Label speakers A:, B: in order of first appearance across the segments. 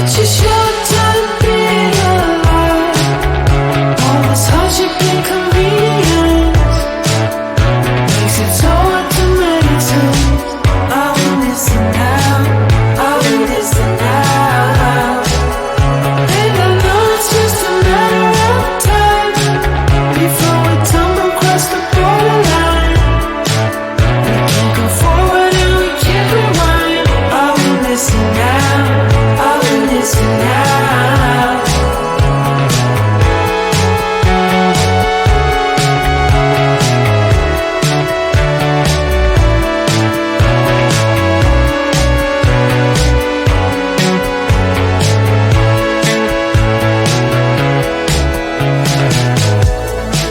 A: Such a short time being alive. All this hardship and convenience makes it so hard to make sense. I want this now, I want this now. And I know it's just a matter of time before we tumble across the borderline. We can't go forward and we can't rewind. I want this now, I want this now.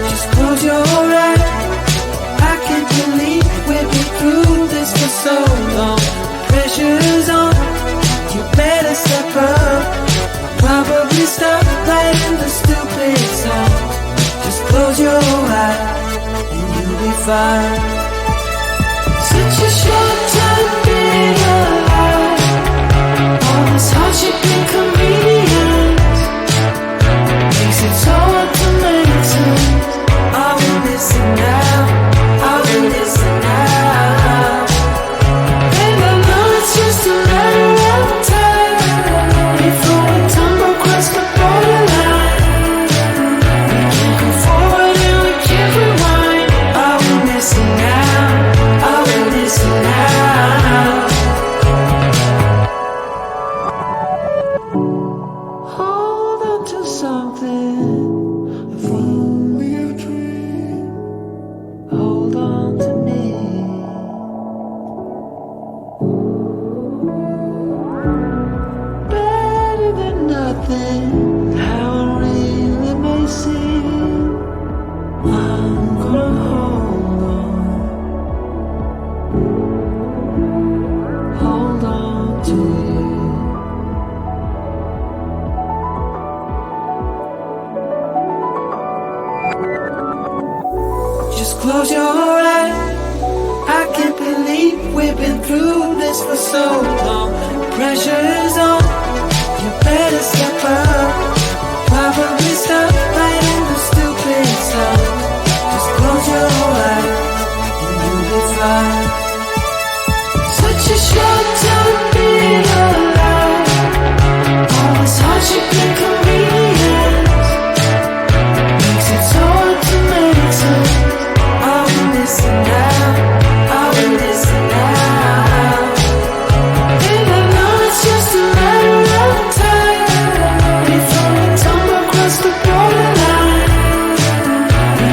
A: Just close your eyes. I can't believe we've been through this for so long. Pressure's on, you better step up. Probably stop playing the stupid song. Just close your eyes and you'll be fine. Such a short time being alive. All this hardship and convenience makes it so hard to make sense. I want this now, I want this now. And I know it's just a matter of time before we tumble across the borderline. We can't go forward and we can't rewind. I want this now, I want this now. Hold on to something, if only a dream. Hold on to me. Better than nothing, how it really may seem. I'm gonna hold on to you. Just close your eyes. I can't believe we've been through this for so long. Pressure is on, you better step up. Probably stop playing the stupid song. Just close your eyes and you'll be fine. Such a short time being alive. All this hardship and convenience makes it so hard to make sense. I want this now, I want this now. And I know it's just a matter of time before we tumble across the borderline. We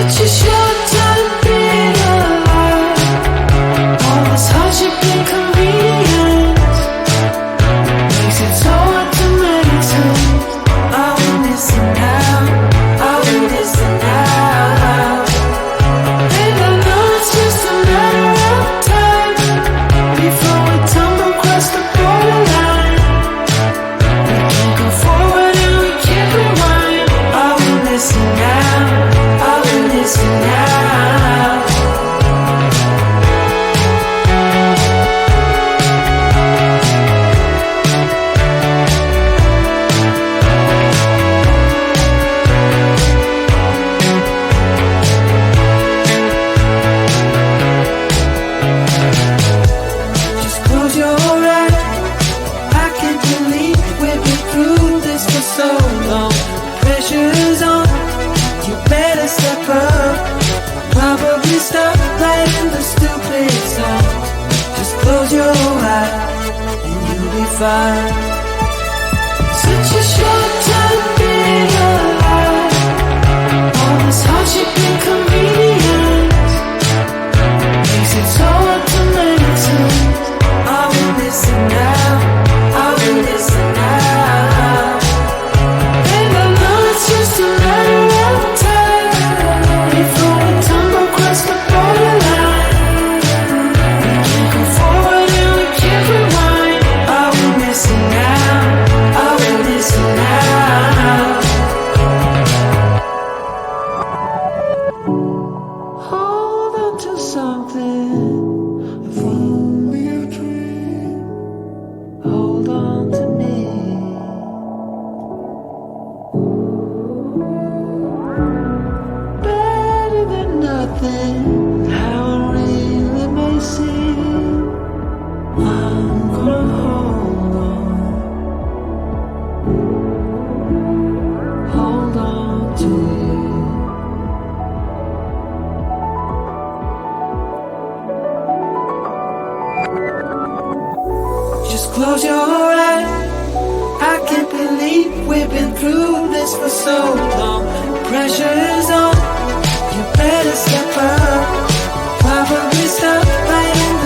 A: Such a short time being alive. All this hardship and convenience makes it so hard to make sense. Are we missing out? Are we missing out? And I know it's just a matter of time before we tumble across the borderline. We can't go forward and we can't rewind. Are we missing out? Are we missing out? Just close your eyes. I can't believe we've been through this for so long. Pressure's on. You better step up. Probably stop playing the stupid song. Just close your eyes and you'll be fine. Such a short time being alive. All this hardship and convenience makes it so hard to make sense. Are we missing out? Are we missing out? And I know it's just a matter of time before we tumble across the borderline. We can't go forward and we can't rewind. Are we missing out? Are we missing out? Hold on to something, if only a dream. Hold on to me. Better than nothing, how it really may seem. I'm gonna hold on to you. Just close your eyes. I can't believe we've been through this for so long. Pressure's on. You better step up. Probably stop playing